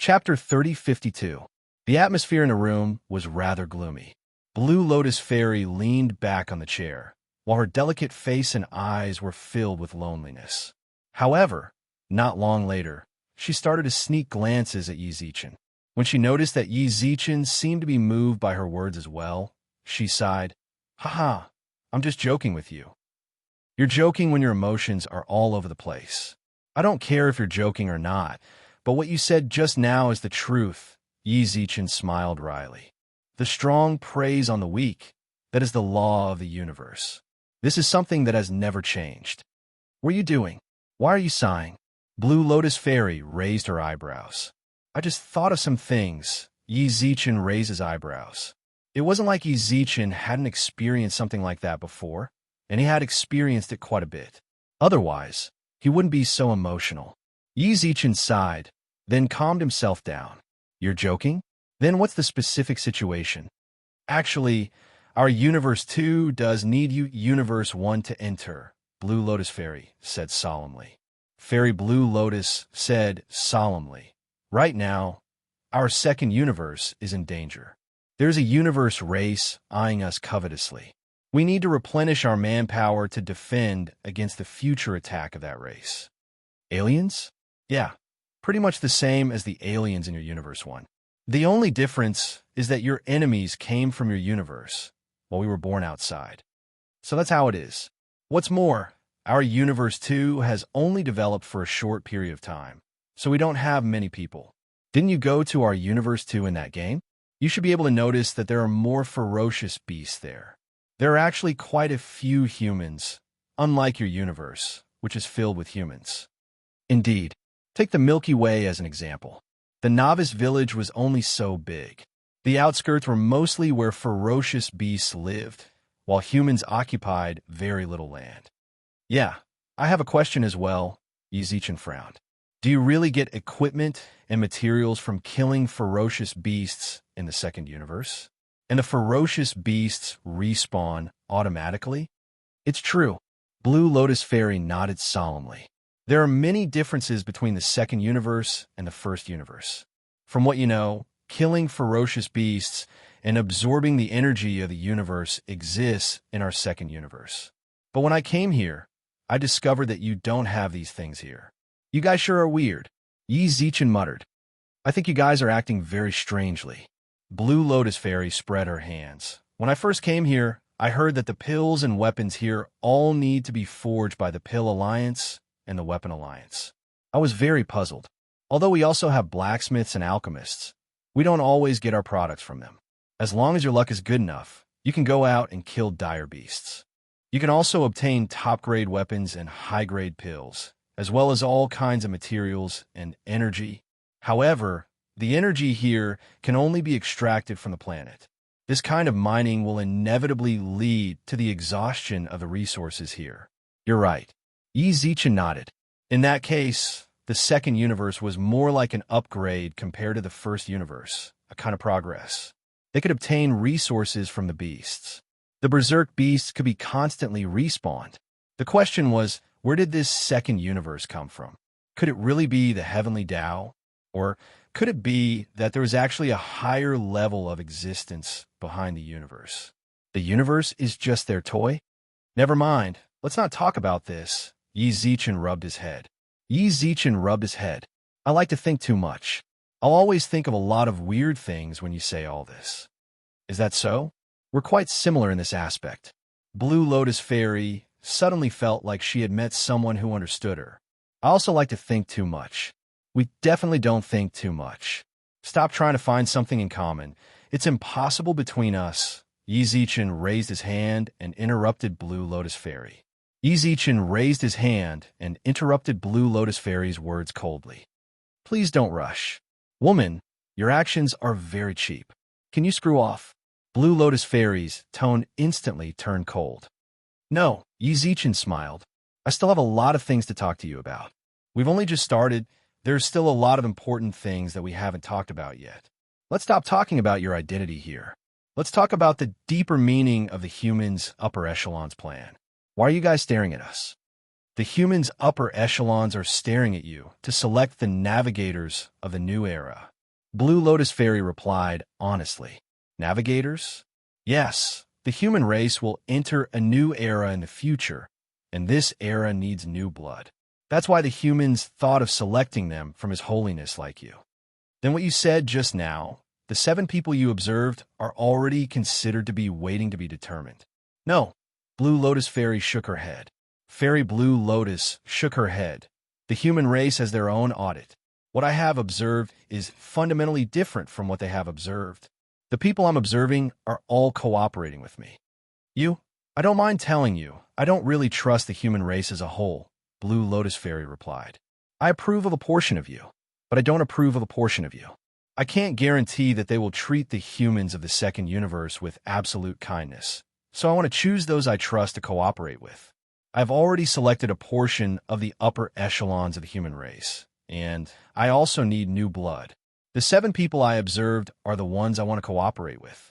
Chapter 3052. The atmosphere in the room was rather gloomy. Blue Lotus Fairy leaned back on the chair, while her delicate face and eyes were filled with loneliness. However, not long later, she started to sneak glances at Yi Zichen. When she noticed that Yi Zichen seemed to be moved by her words as well, she sighed. Haha, I'm just joking with you. You're joking when your emotions are all over the place. I don't care if you're joking or not, but what you said just now is the truth. Yi Zichen smiled wryly. The strong preys on the weak. That is the law of the universe. This is something that has never changed. What are you doing? Why are you sighing? Blue Lotus Fairy raised her eyebrows. I just thought of some things. Yi Zichen raised his eyebrows. It wasn't like Yi Zichen hadn't experienced something like that before, and he had experienced it quite a bit. Otherwise, he wouldn't be so emotional. Yi Zichen sighed, then calmed himself down. You're joking? Then what's the specific situation? Actually, our Universe 2 does need you Universe 1 to enter, Blue Lotus Fairy said solemnly. Fairy Blue Lotus said solemnly. Right now, our second universe is in danger. There's a universe race eyeing us covetously. We need to replenish our manpower to defend against the future attack of that race. Aliens? Yeah, pretty much the same as the aliens in your Universe 1. The only difference is that your enemies came from your universe, while we were born outside. So that's how it is. What's more, our Universe 2 has only developed for a short period of time, so we don't have many people. Didn't you go to our Universe 2 in that game? You should be able to notice that there are more ferocious beasts there. There are actually quite a few humans, unlike your universe, which is filled with humans. Indeed. Take the Milky Way as an example. The novice village was only so big. The outskirts were mostly where ferocious beasts lived, while humans occupied very little land. Yeah, I have a question as well, Yi Zichen frowned. Do you really get equipment and materials from killing ferocious beasts in the second universe? And the ferocious beasts respawn automatically? It's true. Blue Lotus Fairy nodded solemnly. There are many differences between the second universe and the first universe. From what you know, killing ferocious beasts and absorbing the energy of the universe exists in our second universe. But when I came here, I discovered that you don't have these things here. You guys sure are weird. Yi Zichen muttered. I think you guys are acting very strangely. Blue Lotus Fairy spread her hands. When I first came here, I heard that the pills and weapons here all need to be forged by the Pill Alliance and the Weapon Alliance. I was very puzzled. Although we also have blacksmiths and alchemists, we don't always get our products from them. As long as your luck is good enough, you can go out and kill dire beasts. You can also obtain top-grade weapons and high-grade pills, as well as all kinds of materials and energy. However, the energy here can only be extracted from the planet. This kind of mining will inevitably lead to the exhaustion of the resources here. You're right. Yi Zichen nodded. In that case, the second universe was more like an upgrade compared to the first universe, a kind of progress. They could obtain resources from the beasts. The berserk beasts could be constantly respawned. The question was, where did this second universe come from? Could it really be the heavenly Tao? Or could it be that there was actually a higher level of existence behind the universe? The universe is just their toy? Never mind. Let's not talk about this. Yi Zichen rubbed his head. Yi Zichen rubbed his head. I like to think too much. I'll always think of a lot of weird things when you say all this. Is that so? We're quite similar in this aspect. Blue Lotus Fairy suddenly felt like she had met someone who understood her. I also like to think too much. We definitely don't think too much. Stop trying to find something in common. It's impossible between us. Yi Zichen raised his hand and interrupted Blue Lotus Fairy. Yi Zichen raised his hand and interrupted Blue Lotus Fairy's words coldly. Please don't rush. Woman, your actions are very cheap. Can you screw off? Blue Lotus Fairy's tone instantly turned cold. No, Yi Zichen smiled. I still have a lot of things to talk to you about. We've only just started. There's still a lot of important things that we haven't talked about yet. Let's stop talking about your identity here. Let's talk about the deeper meaning of the humans' upper echelons plan. Why are you guys staring at us? The humans' upper echelons are staring at you to select the navigators of the new era. Blue Lotus Fairy replied honestly. Navigators? Yes, the human race will enter a new era in the future, and this era needs new blood. That's why the humans thought of selecting them from His Holiness like you. Then what you said just now, the 7 people you observed are already considered to be waiting to be determined. No, Blue Lotus Fairy shook her head. Fairy Blue Lotus shook her head. The human race has their own audit. What I have observed is fundamentally different from what they have observed. The people I'm observing are all cooperating with me. I don't mind telling you, I don't really trust the human race as a whole, Blue Lotus Fairy replied. I approve of a portion of you, but I don't approve of a portion of you. I can't guarantee that they will treat the humans of the second universe with absolute kindness, so I want to choose those I trust to cooperate with. I've already selected a portion of the upper echelons of the human race, and I also need new blood. The 7 people I observed are the ones I want to cooperate with.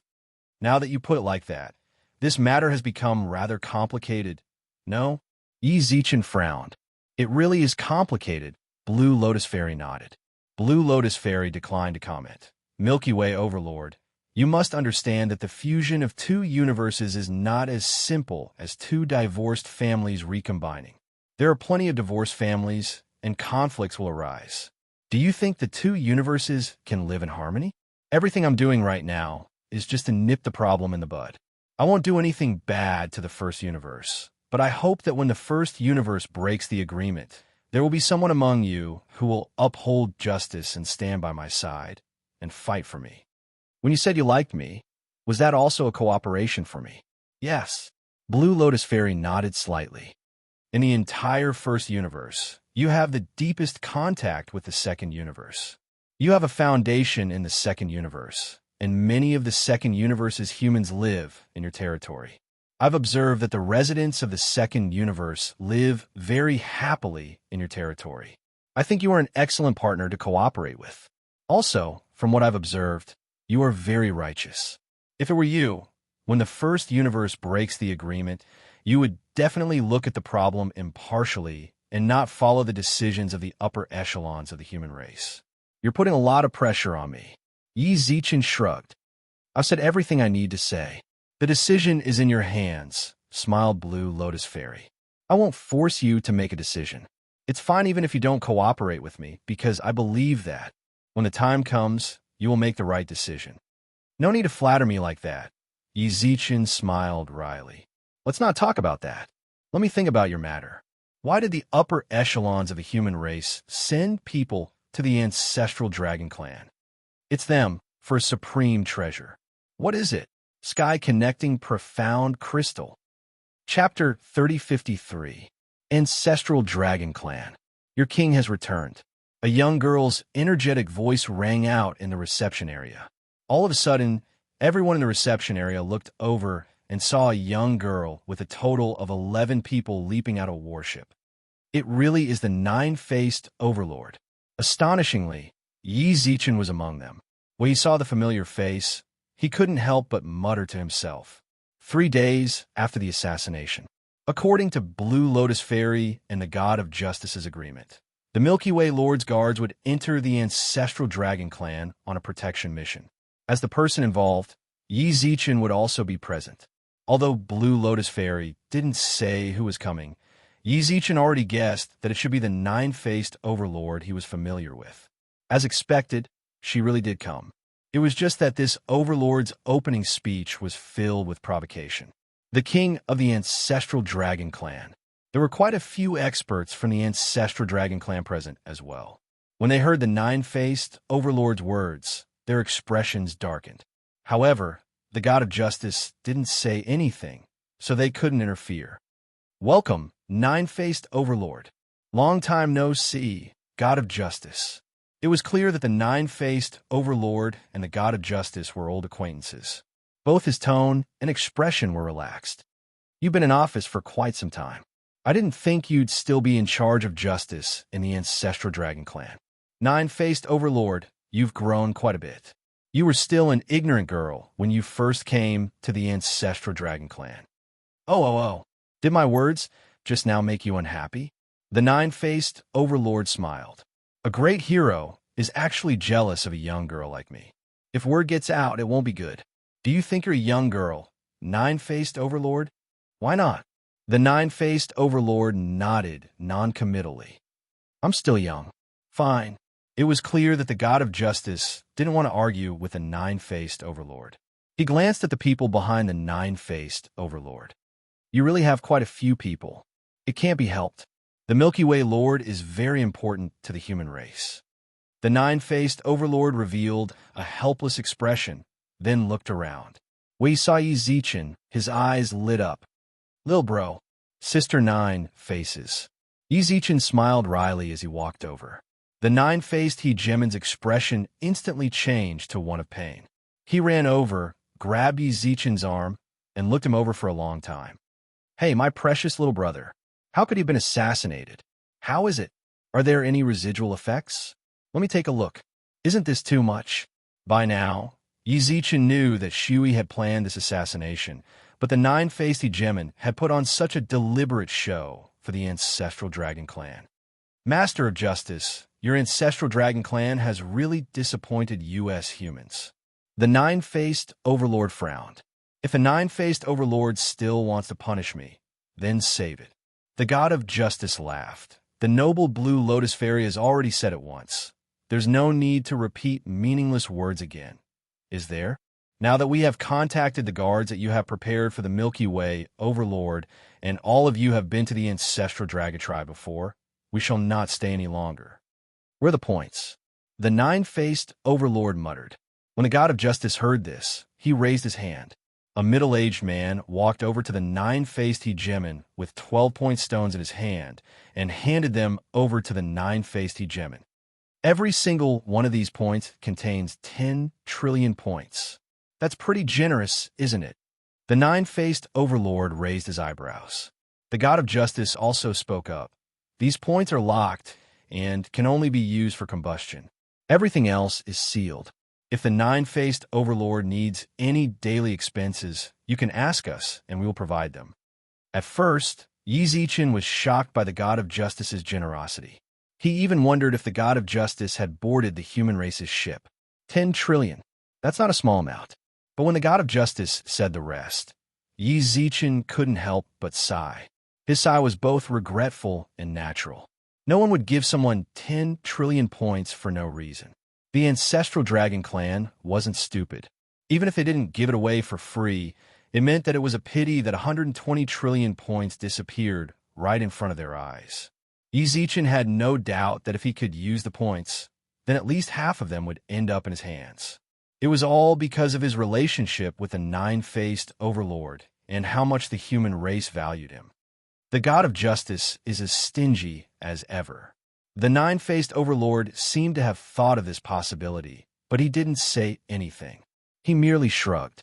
Now that you put it like that, this matter has become rather complicated. No? Yi Zichen frowned. It really is complicated, Blue Lotus Fairy nodded. Blue Lotus Fairy declined to comment. Milky Way Overlord, you must understand that the fusion of 2 universes is not as simple as 2 divorced families recombining. There are plenty of divorced families, and conflicts will arise. Do you think the 2 universes can live in harmony? Everything I'm doing right now is just to nip the problem in the bud. I won't do anything bad to the first universe, but I hope that when the first universe breaks the agreement, there will be someone among you who will uphold justice and stand by my side and fight for me. When you said you liked me, was that also a cooperation for me? Yes. Blue Lotus Fairy nodded slightly. In the entire first universe, you have the deepest contact with the second universe. You have a foundation in the second universe, and many of the second universe's humans live in your territory. I've observed that the residents of the second universe live very happily in your territory. I think you are an excellent partner to cooperate with. Also, from what I've observed, you are very righteous. If it were you, when the first universe breaks the agreement, you would definitely look at the problem impartially and not follow the decisions of the upper echelons of the human race. You're putting a lot of pressure on me. Yi Zichen shrugged. I've said everything I need to say. The decision is in your hands, smiled Blue Lotus Fairy. I won't force you to make a decision. It's fine even if you don't cooperate with me, because I believe that, when the time comes, you will make the right decision. No need to flatter me like that. Yi Zichen smiled wryly. Let's not talk about that. Let me think about your matter. Why did the upper echelons of the human race send people to the ancestral dragon clan? It's them for a supreme treasure. What is it? Sky connecting profound crystal. Chapter 3053. Ancestral Dragon Clan. Your king has returned. A young girl's energetic voice rang out in the reception area. All of a sudden, everyone in the reception area looked over and saw a young girl with a total of 11 people leaping out of worship. It really is the 9-faced overlord. Astonishingly, Yi Zichen was among them. When he saw the familiar face, he couldn't help but mutter to himself. 3 days after the assassination. According to Blue Lotus Fairy and the God of Justice's agreement, the Milky Way Lord's guards would enter the ancestral dragon clan on a protection mission. As the person involved, Yi Zichen would also be present. Although Blue Lotus Fairy didn't say who was coming, Yi Zichen already guessed that it should be the 9-faced overlord he was familiar with. As expected, she really did come. It was just that this overlord's opening speech was filled with provocation. The king of the ancestral dragon clan. There were quite a few experts from the ancestral dragon clan present as well. When they heard the 9-faced overlord's words, their expressions darkened. However, the God of Justice didn't say anything, so they couldn't interfere. Welcome, 9-faced overlord. Long time no see, God of Justice. It was clear that the 9-faced overlord and the God of Justice were old acquaintances. Both his tone and expression were relaxed. You've been in office for quite some time. I didn't think you'd still be in charge of justice in the ancestral dragon clan. 9-faced overlord, you've grown quite a bit. You were still an ignorant girl when you first came to the ancestral dragon clan. Oh. Did my words just now make you unhappy? The nine-faced overlord smiled. A great hero is actually jealous of a young girl like me. If word gets out, it won't be good. Do you think you're a young girl, nine-faced overlord? Why not? The nine-faced overlord nodded non-committally. I'm still young. Fine. It was clear that the god of justice didn't want to argue with the nine-faced overlord. He glanced at the people behind the nine-faced overlord. You really have quite a few people. It can't be helped. The Milky Way Lord is very important to the human race. The nine-faced overlord revealed a helpless expression, then looked around. When he saw Yi Zichen, his eyes lit up. Lil bro, Sister Nine Faces. Yi Zichen smiled wryly as he walked over. The nine-faced hegemon's expression instantly changed to one of pain. He ran over, grabbed Yi Zichen's arm, and looked him over for a long time. Hey, my precious little brother. How could he have been assassinated? How is it? Are there any residual effects? Let me take a look. Isn't this too much? By now, Yi Zichen knew that Shui had planned this assassination, but the nine-faced hegemon had put on such a deliberate show for the ancestral dragon clan. Master of Justice, your ancestral dragon clan has really disappointed U.S. humans. The nine-faced overlord frowned. If a nine-faced overlord still wants to punish me, then save it. The god of justice laughed. The noble blue lotus fairy has already said it once. There's no need to repeat meaningless words again. Is there? Now that we have contacted the guards that you have prepared for the Milky Way Overlord, and all of you have been to the ancestral dragon tribe before, we shall not stay any longer. Where are the points? The nine-faced overlord muttered. When the god of justice heard this, he raised his hand. A middle-aged man walked over to the nine-faced hegemon with 12-point stones in his hand and handed them over to the nine-faced hegemon. Every single one of these points contains 10 trillion points. That's pretty generous, isn't it? The nine-faced overlord raised his eyebrows. The god of justice also spoke up. These points are locked and can only be used for combustion. Everything else is sealed. If the nine-faced overlord needs any daily expenses, you can ask us and we will provide them. At first, Yi Zichen was shocked by the god of justice's generosity. He even wondered if the god of justice had boarded the human race's ship. 10 trillion. That's not a small amount. But when the god of justice said the rest, Yi Zichen couldn't help but sigh. His sigh was both regretful and natural. No one would give someone 10 trillion points for no reason. The ancestral dragon clan wasn't stupid. Even if they didn't give it away for free, it meant that it was a pity that 120 trillion points disappeared right in front of their eyes. Yi Zichen had no doubt that if he could use the points, then at least half of them would end up in his hands. It was all because of his relationship with the nine-faced overlord and how much the human race valued him. The god of justice is as stingy as ever. The nine-faced overlord seemed to have thought of this possibility, but he didn't say anything. He merely shrugged.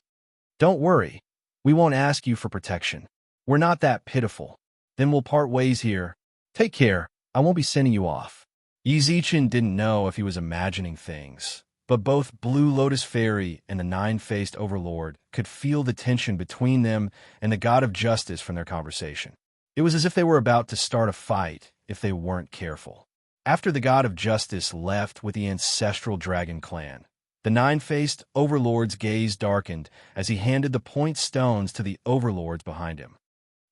Don't worry. We won't ask you for protection. We're not that pitiful. Then we'll part ways here. Take care. I won't be sending you off. Yi Zichen didn't know if he was imagining things, but both Blue Lotus Fairy and the nine-faced overlord could feel the tension between them and the god of justice from their conversation. It was as if they were about to start a fight if they weren't careful. After the god of justice left with the ancestral dragon clan, the nine-faced overlord's gaze darkened as he handed the point stones to the overlords behind him.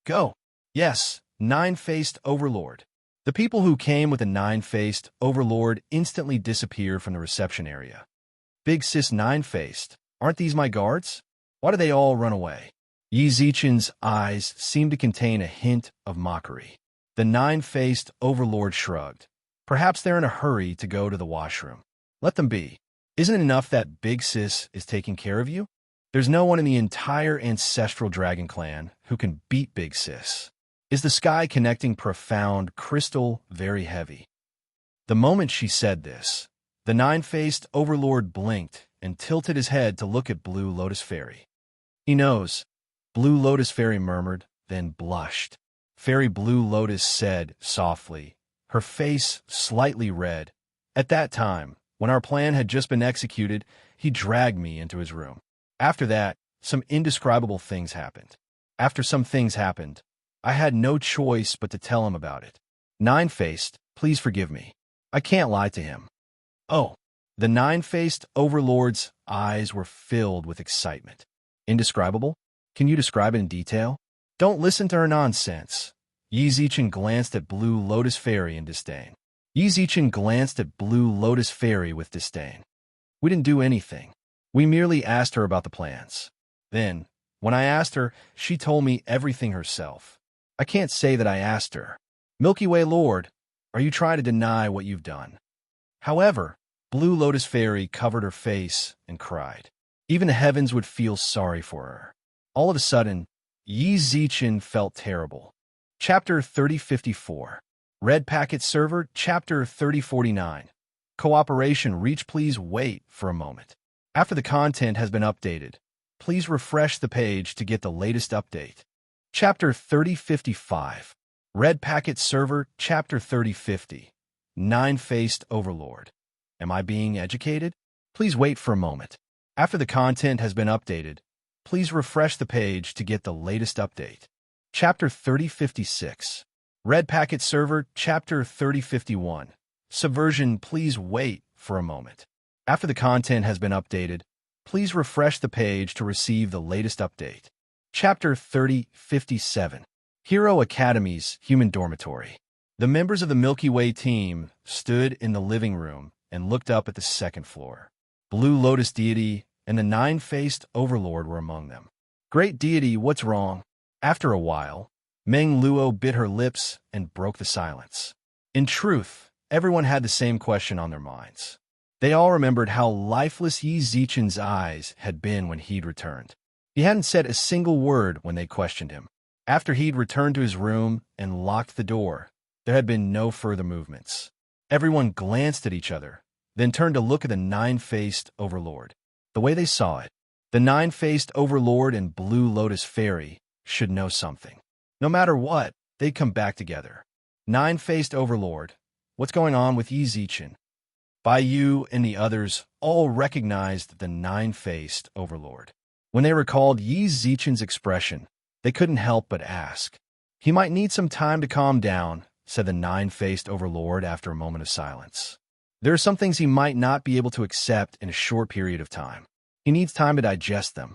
Go! Yes, nine-faced overlord. The people who came with the nine-faced overlord instantly disappeared from the reception area. Big sis nine-faced, aren't these my guards? Why do they all run away? Yi Zichen's eyes seemed to contain a hint of mockery. The nine-faced overlord shrugged. Perhaps they're in a hurry to go to the washroom. Let them be. Isn't it enough that Big Sis is taking care of you? There's no one in the entire ancestral dragon clan who can beat Big Sis. Is the sky connecting profound crystal very heavy? The moment she said this, the nine-faced overlord blinked and tilted his head to look at Blue Lotus Fairy. He knows, Blue Lotus Fairy murmured, then blushed. Fairy Blue Lotus said softly, her face slightly red. At that time, when our plan had just been executed, he dragged me into his room. After that, some indescribable things happened. After some things happened, I had no choice but to tell him about it. Nine-faced, please forgive me. I can't lie to him. Oh, the nine-faced overlord's eyes were filled with excitement. Indescribable? Can you describe it in detail? Don't listen to her nonsense. Yi Zichen glanced at Blue Lotus Fairy in disdain. Yi Zichen glanced at Blue Lotus Fairy with disdain. We didn't do anything. We merely asked her about the plans. Then, when I asked her, she told me everything herself. I can't say that I asked her. Milky Way Lord, are you trying to deny what you've done? However, Blue Lotus Fairy covered her face and cried. Even the heavens would feel sorry for her. All of a sudden, Yi Zichen felt terrible. Chapter 3054. Red Packet Server, Chapter 3049. Cooperation Reach. Please wait for a moment. After the content has been updated, please refresh the page to get the latest update. Chapter 3055. Red Packet Server, Chapter 3050. Nine-Faced Overlord. Am I being educated? Please wait for a moment. After the content has been updated, please refresh the page to get the latest update. Chapter 3056. Red Packet Server, Chapter 3051. Subversion. Please wait for a moment. After the content has been updated, please refresh the page to receive the latest update. Chapter 3057. Hero Academy's Human Dormitory. The members of the Milky Way team stood in the living room and looked up at the second floor. Blue Lotus Deity and the Nine-Faced Overlord were among them. Great Deity, what's wrong? After a while, Meng Luo bit her lips and broke the silence. In truth, everyone had the same question on their minds. They all remembered how lifeless Yi Zichen's eyes had been when he'd returned. He hadn't said a single word when they questioned him. After he'd returned to his room and locked the door, there had been no further movements. Everyone glanced at each other, then turned to look at the Nine-Faced Overlord. The way they saw it, the Nine-Faced Overlord and Blue Lotus Fairy should know something. No matter what, they'd come back together. Nine-Faced Overlord, what's going on with Yi Zichen? Bai Yu and the others all recognized the Nine-Faced Overlord. When they recalled Yi Zichen's expression, they couldn't help but ask. He might need some time to calm down, said the Nine-Faced Overlord after a moment of silence. There are some things he might not be able to accept in a short period of time. He needs time to digest them.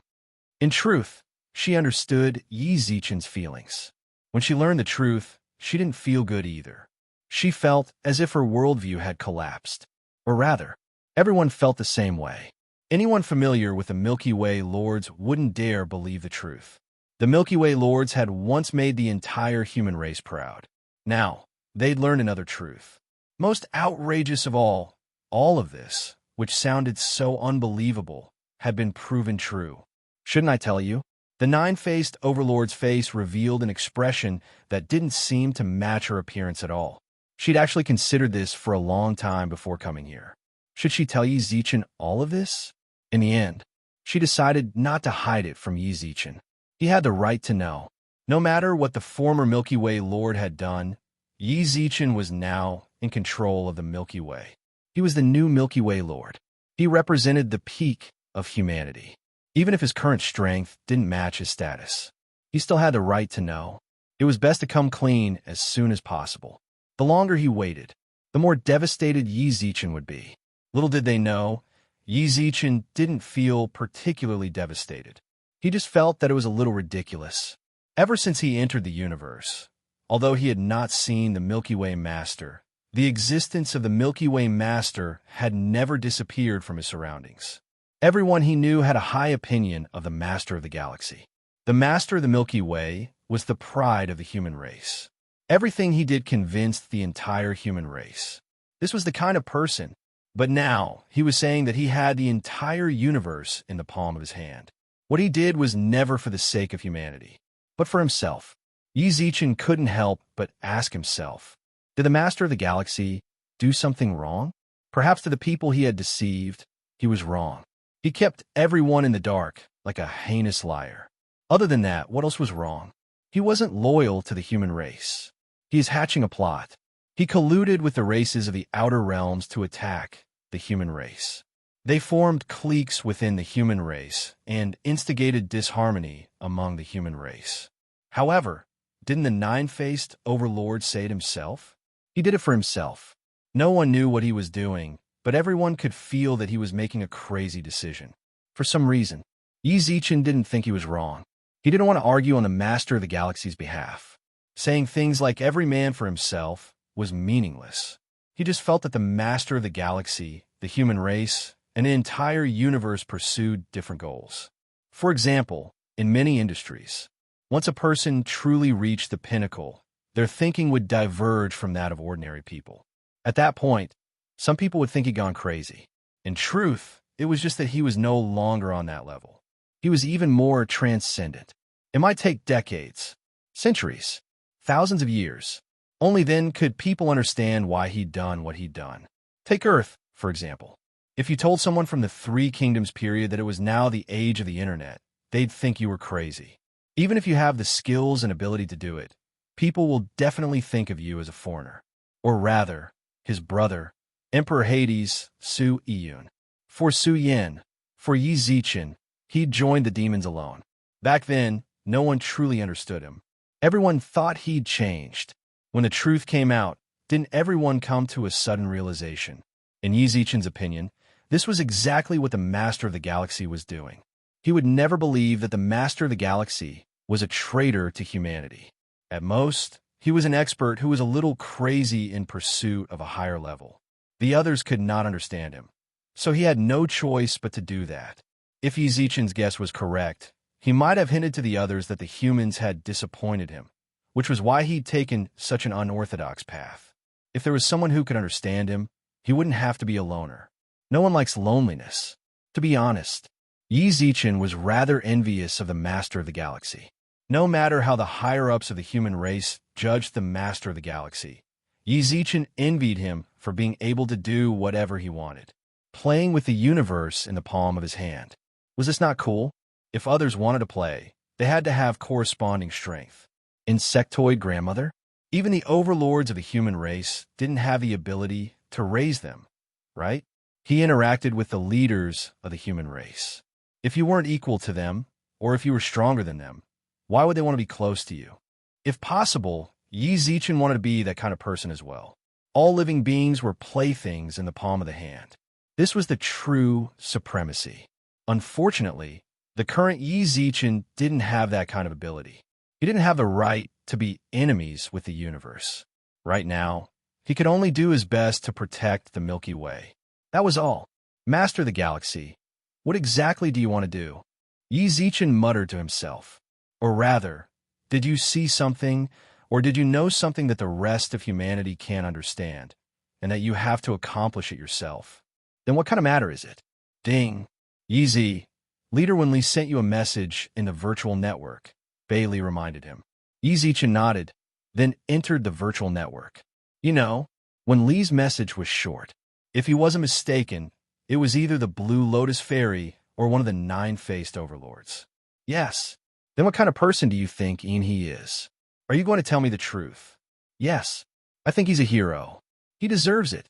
In truth, she understood Yi Zichen's feelings. When she learned the truth, she didn't feel good either. She felt as if her worldview had collapsed. Or rather, everyone felt the same way. Anyone familiar with the Milky Way Lords wouldn't dare believe the truth. The Milky Way Lords had once made the entire human race proud. Now, they'd learned another truth. Most outrageous of all of this, which sounded so unbelievable, had been proven true. Shouldn't I tell you? The Nine-Faced Overlord's face revealed an expression that didn't seem to match her appearance at all. She'd actually considered this for a long time before coming here. Should she tell Yi Zichen all of this? In the end, she decided not to hide it from Yi Zichen. He had the right to know. No matter what the former Milky Way Lord had done, Yi Zichen was now in control of the Milky Way. He was the new Milky Way Lord. He represented the peak of humanity. Even if his current strength didn't match his status, he still had the right to know. It was best to come clean as soon as possible. The longer he waited, the more devastated Yi Zichen would be. Little did they know, Yi Zichen didn't feel particularly devastated. He just felt that it was a little ridiculous. Ever since he entered the universe, although he had not seen the Milky Way Master, the existence of the Milky Way Master had never disappeared from his surroundings. Everyone he knew had a high opinion of the Master of the Galaxy. The Master of the Milky Way was the pride of the human race. Everything he did convinced the entire human race. This was the kind of person, but now he was saying that he had the entire universe in the palm of his hand. What he did was never for the sake of humanity, but for himself. Yi Zichen couldn't help but ask himself, did the Master of the Galaxy do something wrong? Perhaps to the people he had deceived, he was wrong. He kept everyone in the dark, like a heinous liar. Other than that, what else was wrong? He wasn't loyal to the human race. He is hatching a plot. He colluded with the races of the outer realms to attack the human race. They formed cliques within the human race and instigated disharmony among the human race. However, Didn't the nine-faced overlord say it himself? He did it for himself. No one knew what he was doing, but everyone could feel that he was making a crazy decision. For some reason, Yi Zichen didn't think he was wrong. He didn't want to argue on the Master of the Galaxy's behalf. Saying things like every man for himself was meaningless. He just felt that the Master of the Galaxy, the human race, and the entire universe pursued different goals. For example, in many industries, once a person truly reached the pinnacle, their thinking would diverge from that of ordinary people. At that point, some people would think he'd gone crazy. In truth, it was just that he was no longer on that level. He was even more transcendent. It might take decades, centuries, thousands of years. Only then could people understand why he'd done what he'd done. Take Earth, for example. If you told someone from the Three Kingdoms period that it was now the age of the internet, they'd think you were crazy. Even if you have the skills and ability to do it, people will definitely think of you as a foreigner. Or rather, his brother, Emperor Hades, Su Yun. For Su Yin, for Yi Zichen, he'd joined the demons alone. Back then, no one truly understood him. Everyone thought he'd changed. When the truth came out, didn't everyone come to a sudden realization? In Yi Zichen's opinion, this was exactly what the Master of the Galaxy was doing. He would never believe that the Master of the Galaxy was a traitor to humanity. At most, he was an expert who was a little crazy in pursuit of a higher level. The others could not understand him, so he had no choice but to do that. If Yi Zichen's guess was correct, he might have hinted to the others that the humans had disappointed him, which was why he'd taken such an unorthodox path. If there was someone who could understand him, he wouldn't have to be a loner. No one likes loneliness. To be honest, Yi Zichen was rather envious of the Master of the Galaxy. No matter how the higher-ups of the human race judged the Master of the Galaxy, Yi Zichen envied him for being able to do whatever he wanted, playing with the universe in the palm of his hand. Was this not cool? If others wanted to play, they had to have corresponding strength. Insectoid grandmother? Even the overlords of the human race didn't have the ability to raise them, right? He interacted with the leaders of the human race. If you weren't equal to them, or if you were stronger than them, why would they want to be close to you? If possible, Yi Zichen wanted to be that kind of person as well. All living beings were playthings in the palm of the hand. This was the true supremacy. Unfortunately, the current Yi Zichen didn't have that kind of ability. He didn't have the right to be enemies with the universe. Right now, he could only do his best to protect the Milky Way. That was all. Master of the Galaxy, what exactly do you want to do? Yi Zichen muttered to himself. Or rather, did you see something, or did you know something that the rest of humanity can't understand, and that you have to accomplish it yourself? Then what kind of matter is it? Ding. Yi Z, Leader Wenli sent you a message in the virtual network, Bailey reminded him. Yi Zichen nodded, then entered the virtual network. You know, Wenli's message was short. If he wasn't mistaken, it was either the Blue Lotus Fairy or one of the nine-faced overlords. Yes. Then what kind of person do you think Ian he is? Are you going to tell me the truth? Yes. I think he's a hero. He deserves it.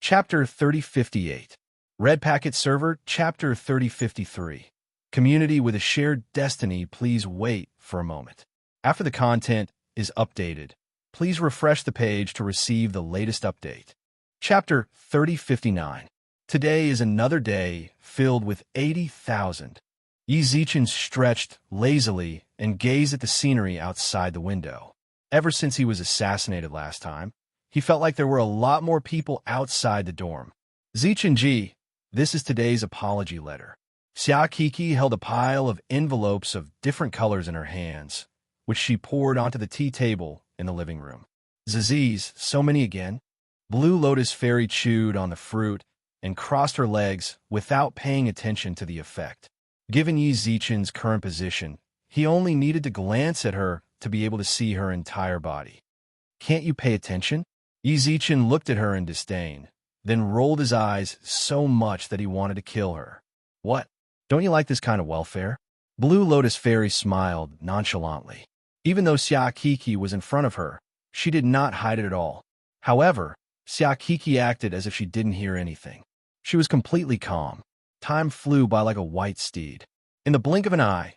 Chapter 3058. Red Packet Server, Chapter 3053. Community with a shared destiny, please wait for a moment. After the content is updated, please refresh the page to receive the latest update. Chapter 3059. Today is another day filled with 80,000. Yi Zichen stretched lazily and gazed at the scenery outside the window. Ever since he was assassinated last time, he felt like there were a lot more people outside the dorm. Zichen Ji, this is today's apology letter. Xia Kiki held a pile of envelopes of different colors in her hands, which she poured onto the tea table in the living room. Zaziz, so many again? Blue Lotus Fairy chewed on the fruit and crossed her legs without paying attention to the effect. Given Yi Zichen's current position, he only needed to glance at her to be able to see her entire body. Can't you pay attention? Yi Zichen looked at her in disdain, then rolled his eyes so much that he wanted to kill her. What? Don't you like this kind of welfare? Blue Lotus Fairy smiled nonchalantly. Even though Xia Kiki was in front of her, she did not hide it at all. However, Xia Kiki acted as if she didn't hear anything. She was completely calm. Time flew by like a white steed. In the blink of an eye,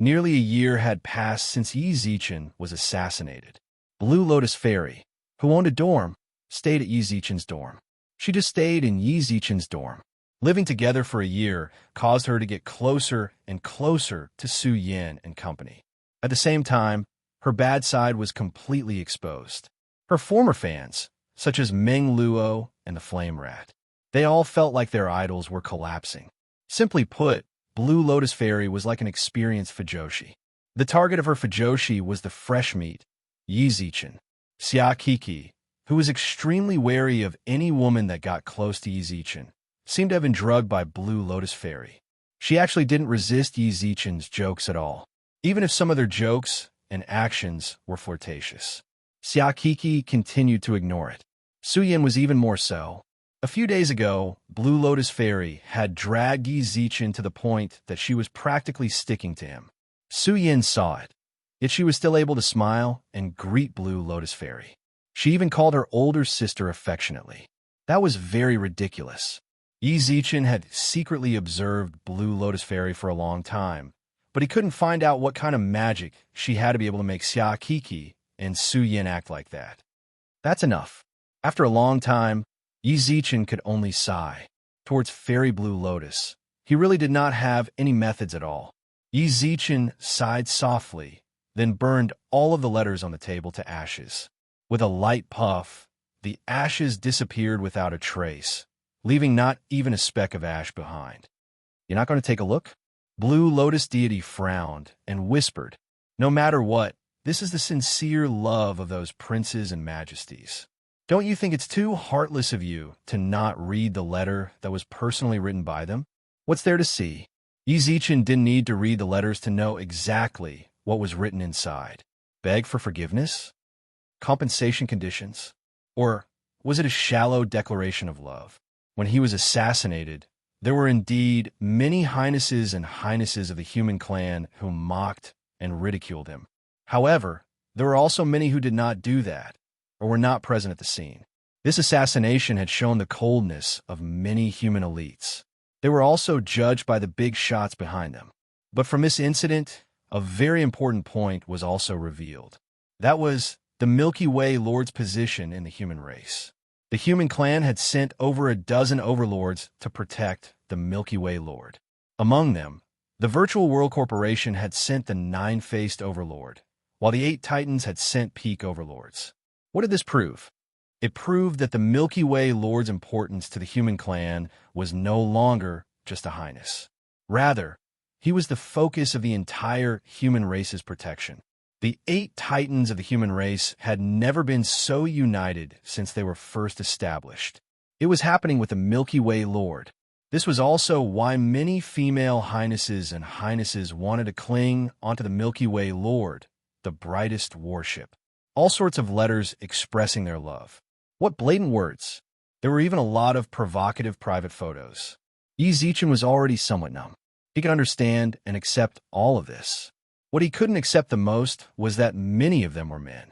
Nearly a year had passed since Yi Zichen was assassinated. Blue Lotus Fairy, who owned a dorm, stayed at Yi Zichen's dorm. She just stayed in Yi Zichen's dorm. Living together for a year caused her to get closer and closer to Su Yin and company. At the same time, her bad side was completely exposed. Her former fans, such as Meng Luo and the Flame Rat, they all felt like their idols were collapsing. Simply put, Blue Lotus Fairy was like an experienced Fujoshi. The target of her Fujoshi was the fresh meat, Yi Zichen. Xia Kiki, who was extremely wary of any woman that got close to Yi Zichen, seemed to have been drugged by Blue Lotus Fairy. She actually didn't resist Yi Zichen's jokes at all, even if some of their jokes and actions were flirtatious. Xia Kiki continued to ignore it. Su Yin was even more so. A few days ago, Blue Lotus Fairy had dragged Yi Zichen to the point that she was practically sticking to him. Su Yin saw it, yet she was still able to smile and greet Blue Lotus Fairy. She even called her older sister affectionately. That was very ridiculous. Yi Zichen had secretly observed Blue Lotus Fairy for a long time, but he couldn't find out what kind of magic she had to be able to make Xia Kiki and Su Yin act like that. That's enough. After a long time, Yi Zichen could only sigh. Towards Fairy Blue Lotus, he really did not have any methods at all. Yi Zichen sighed softly, then burned all of the letters on the table to ashes. With a light puff, the ashes disappeared without a trace, leaving not even a speck of ash behind. "You're not going to take a look?" Blue Lotus Deity frowned and whispered, "No matter what, this is the sincere love of those princes and majesties. Don't you think it's too heartless of you to not read the letter that was personally written by them? What's there to see?" Yi Zichen didn't need to read the letters to know exactly what was written inside. Beg for forgiveness? Compensation conditions? Or was it a shallow declaration of love? When he was assassinated, there were indeed many highnesses and highnesses of the human clan who mocked and ridiculed him. However, there were also many who did not do that, or were not present at the scene. This assassination had shown the coldness of many human elites. They were also judged by the big shots behind them. But from this incident, a very important point was also revealed. That was the Milky Way Lord's position in the human race. The human clan had sent over a dozen overlords to protect the Milky Way Lord. Among them, the Virtual World Corporation had sent the Nine-Faced Overlord, while the 8 Titans had sent Peak Overlords. What did this prove? It proved that the Milky Way Lord's importance to the human clan was no longer just a highness. Rather, he was the focus of the entire human race's protection. The 8 Titans of the human race had never been so united since they were first established. It was happening with the Milky Way Lord. This was also why many female highnesses and highnesses wanted to cling onto the Milky Way Lord, the brightest warship. All sorts of letters expressing their love. What blatant words! There were even a lot of provocative private photos. Yi Zichen was already somewhat numb. He could understand and accept all of this. What he couldn't accept the most was that many of them were men.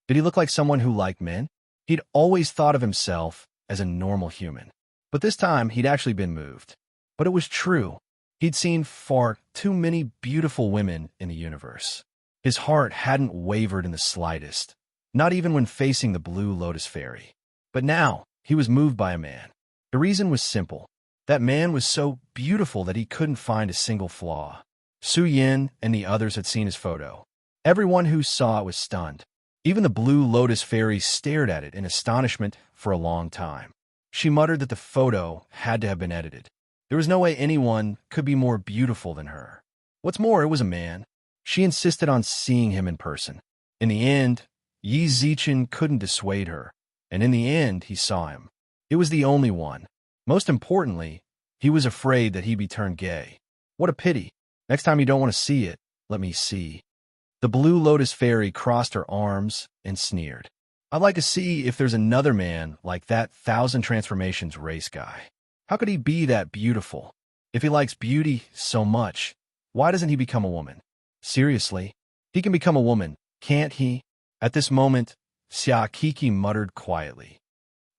Did he look like someone who liked men? He'd always thought of himself as a normal human. But this time, he'd actually been moved. But it was true. He'd seen far too many beautiful women in the universe. His heart hadn't wavered in the slightest, not even when facing the Blue Lotus Fairy. But now, he was moved by a man. The reason was simple. That man was so beautiful that he couldn't find a single flaw. Su Yin and the others had seen his photo. Everyone who saw it was stunned. Even the Blue Lotus Fairy stared at it in astonishment for a long time. She muttered that the photo had to have been edited. There was no way anyone could be more beautiful than her. What's more, it was a man. She insisted on seeing him in person. In the end, Yi Zichen couldn't dissuade her, and in the end, he saw him. It was the only one. Most importantly, he was afraid that he'd be turned gay. What a pity. Next time you don't want to see it, let me see. The Blue Lotus Fairy crossed her arms and sneered. I'd like to see if there's another man like that 1,000 Transformations race guy. How could he be that beautiful? If he likes beauty so much, why doesn't he become a woman? Seriously, he can become a woman, can't he? At this moment, Xia Kiki muttered quietly.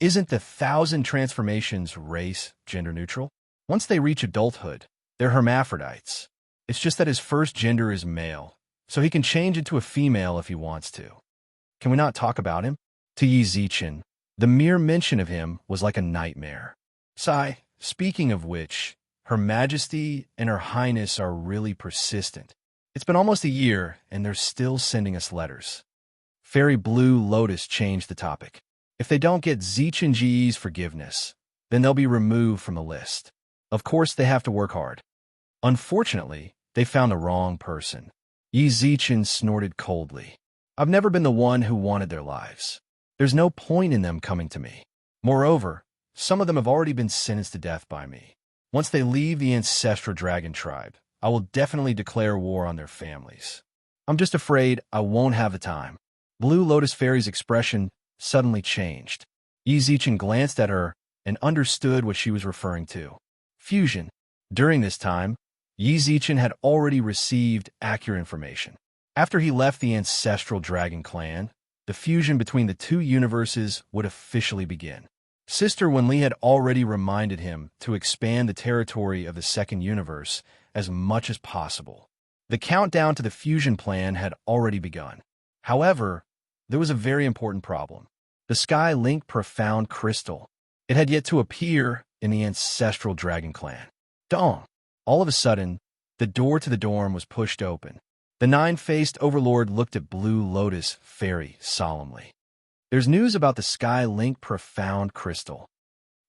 Isn't the 1,000 Transformations race gender neutral? Once they reach adulthood, they're hermaphrodites. It's just that his first gender is male, so he can change into a female if he wants to. Can we not talk about him? To Yi Zichen, the mere mention of him was like a nightmare. Sigh, speaking of which, Her Majesty and Her Highness are really persistent. It's been almost a year, and they're still sending us letters. Fairy Blue Lotus changed the topic. If they don't get Zichen Ji's forgiveness, then they'll be removed from the list. Of course, they have to work hard. Unfortunately, they found the wrong person. Yi Zichen snorted coldly. I've never been the one who wanted their lives. There's no point in them coming to me. Moreover, some of them have already been sentenced to death by me. Once they leave the ancestral dragon tribe, I will definitely declare war on their families. I'm just afraid I won't have the time. Blue Lotus Fairy's expression suddenly changed. Yi Zichen glanced at her and understood what she was referring to. Fusion. During this time, Yi Zichen had already received accurate information. After he left the ancestral dragon clan, the fusion between the two universes would officially begin. Sister Wenli had already reminded him to expand the territory of the second universe as much as possible. The countdown to the fusion plan had already begun. However, there was a very important problem. The Sky Link Profound Crystal. It had yet to appear in the ancestral dragon clan. Dong! All of a sudden, the door to the dorm was pushed open. The nine-faced overlord looked at Blue Lotus Fairy solemnly. There's news about the Sky Link Profound Crystal.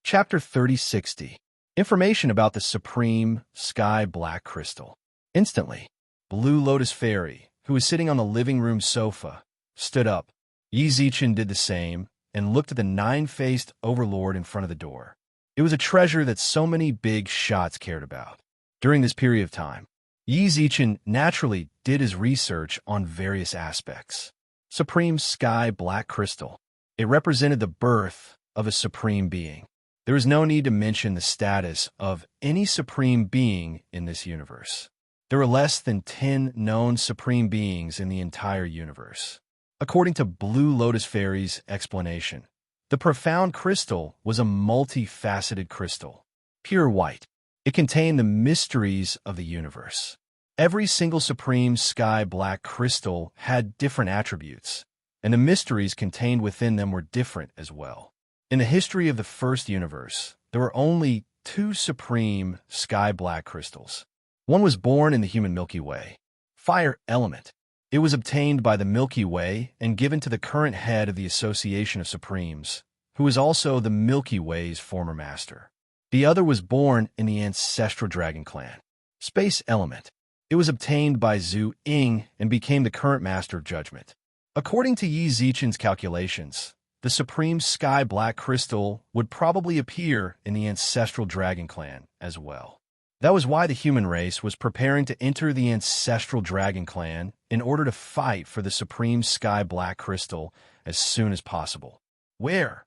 Chapter 3060. Information about the Supreme Sky Black Crystal. Instantly, Blue Lotus Fairy, who was sitting on the living room sofa, stood up. Yi Zichen did the same and looked at the nine-faced overlord in front of the door. It was a treasure that so many big shots cared about. During this period of time, Yi Zichen naturally did his research on various aspects. Supreme Sky Black Crystal. It represented the birth of a supreme being. There is no need to mention the status of any supreme being in this universe. There are less than 10 known supreme beings in the entire universe. According to Blue Lotus Fairy's explanation, the profound crystal was a multifaceted crystal, pure white. It contained the mysteries of the universe. Every single supreme sky black crystal had different attributes, and the mysteries contained within them were different as well. In the history of the first universe, there were only 2 supreme sky black crystals. One was born in the human Milky Way, fire element. It was obtained by the Milky Way and given to the current head of the Association of Supremes, who is also the Milky Way's former master. The other was born in the ancestral dragon clan, space element. It was obtained by Zhu Ying and became the current master of judgment. According to Yi Zichen's calculations, the supreme sky black crystal would probably appear in the ancestral dragon clan as well. That was why the human race was preparing to enter the ancestral dragon clan in order to fight for the supreme sky black crystal as soon as possible. Where?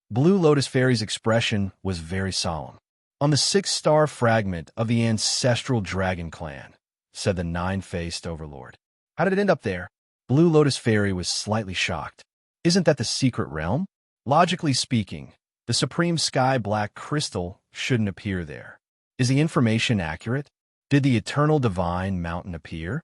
Blue Lotus Fairy's expression was very solemn. On the 6-star fragment of the ancestral dragon clan, said the nine-faced overlord. How did it end up there? Blue Lotus Fairy was slightly shocked. Isn't that the secret realm? Logically speaking, the supreme sky black crystal shouldn't appear there. Is the information accurate? Did the eternal divine mountain appear?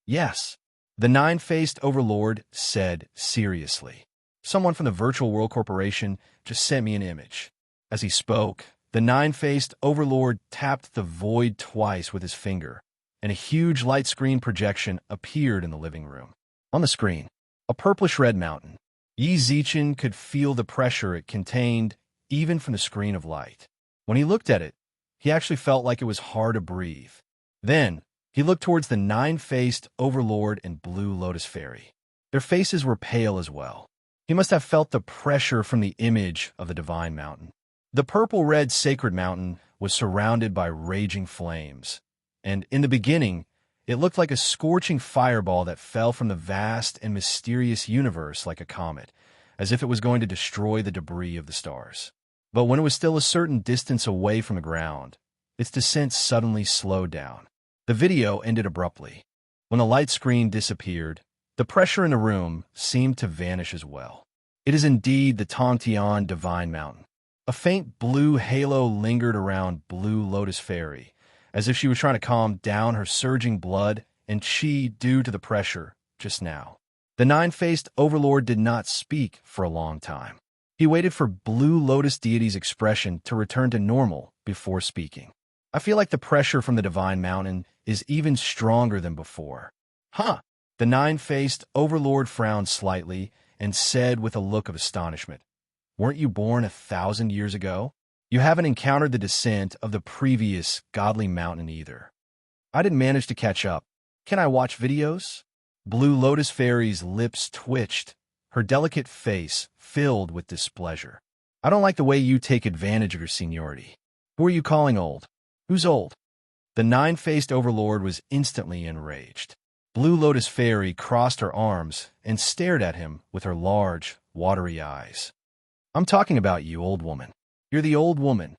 Yes, the nine-faced overlord said seriously. Someone from the Virtual World Corporation just sent me an image. As he spoke, the nine-faced overlord tapped the void twice with his finger, and a huge light screen projection appeared in the living room. On the screen, a purplish-red mountain. Yi Zichen could feel the pressure it contained even from the screen of light. When he looked at it, he actually felt like it was hard to breathe. Then, he looked towards the nine-faced overlord and Blue Lotus Fairy. Their faces were pale as well. He must have felt the pressure from the image of the divine mountain. The purple-red sacred mountain was surrounded by raging flames, and in the beginning, it looked like a scorching fireball that fell from the vast and mysterious universe like a comet, as if it was going to destroy the debris of the stars. But when it was still a certain distance away from the ground, its descent suddenly slowed down. The video ended abruptly. When the light screen disappeared, the pressure in the room seemed to vanish as well. It is indeed the Tongtian Divine Mountain. A faint blue halo lingered around Blue Lotus Fairy, as if she was trying to calm down her surging blood and chi due to the pressure just now. The nine-faced overlord did not speak for a long time. He waited for Blue Lotus deity's expression to return to normal before speaking. I feel like the pressure from the divine mountain is even stronger than before. Huh? The nine-faced overlord frowned slightly and said with a look of astonishment, "Weren't you born 1,000 years ago? You haven't encountered the descent of the previous godly mountain either." I didn't manage to catch up. Can I watch videos? Blue Lotus Fairy's lips twitched, her delicate face filled with displeasure. I don't like the way you take advantage of your seniority. Who are you calling old? Who's old? The nine-faced overlord was instantly enraged. Blue Lotus Fairy crossed her arms and stared at him with her large, watery eyes. "I'm talking about you, old woman. You're the old woman."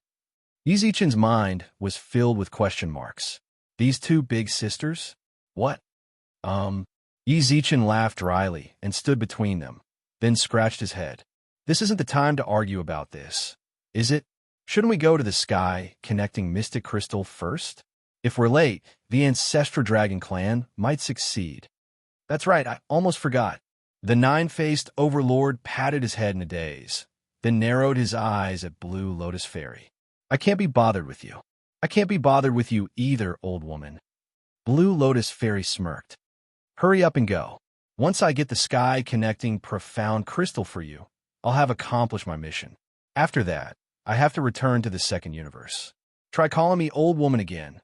Yizichen's mind was filled with question marks. These two big sisters? What? Yizichen laughed dryly and stood between them, then scratched his head. "This isn't the time to argue about this, is it? Shouldn't we go to the sky connecting mystic crystal first? If we're late, the ancestral dragon clan might succeed." "That's right, I almost forgot." The nine-faced overlord patted his head in a daze, then narrowed his eyes at Blue Lotus Fairy. "I can't be bothered with you. I can't be bothered with you either, old woman." Blue Lotus Fairy smirked. "Hurry up and go. Once I get the sky connecting profound crystal for you, I'll have accomplished my mission. After that, I have to return to the second universe. Try calling me old woman again."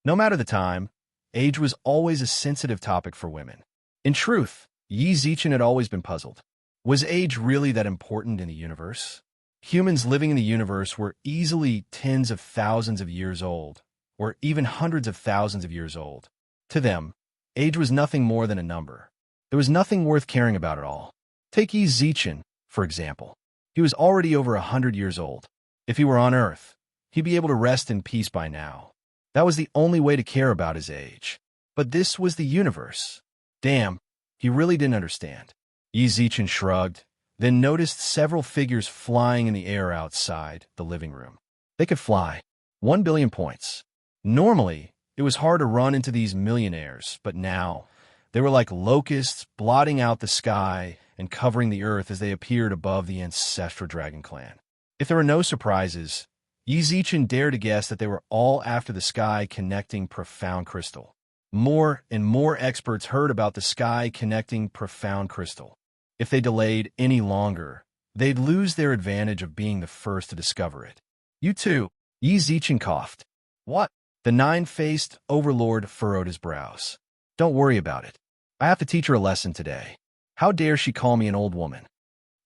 No matter the time, age was always a sensitive topic for women. In truth, Yizichen had always been puzzled. Was age really that important in the universe? Humans living in the universe were easily tens of thousands of years old, or even hundreds of thousands of years old. To them, age was nothing more than a number. There was nothing worth caring about at all. Take Yizichen, for example. He was already over 100 years old. If he were on Earth, he'd be able to rest in peace by now. That was the only way to care about his age. But this was the universe. Damn, he really didn't understand. Yizichen shrugged, then noticed several figures flying in the air outside the living room. They could fly. 1 billion points. Normally, it was hard to run into these millionaires, but now, they were like locusts blotting out the sky and covering the earth as they appeared above the ancestral dragon clan. If there were no surprises, Yizichen dared to guess that they were all after the sky connecting profound crystal. More and more experts heard about the sky connecting profound crystal. If they delayed any longer, they'd lose their advantage of being the first to discover it. "You too," Yizichen coughed. "What?" The nine-faced overlord furrowed his brows. "Don't worry about it. I have to teach her a lesson today. How dare she call me an old woman?"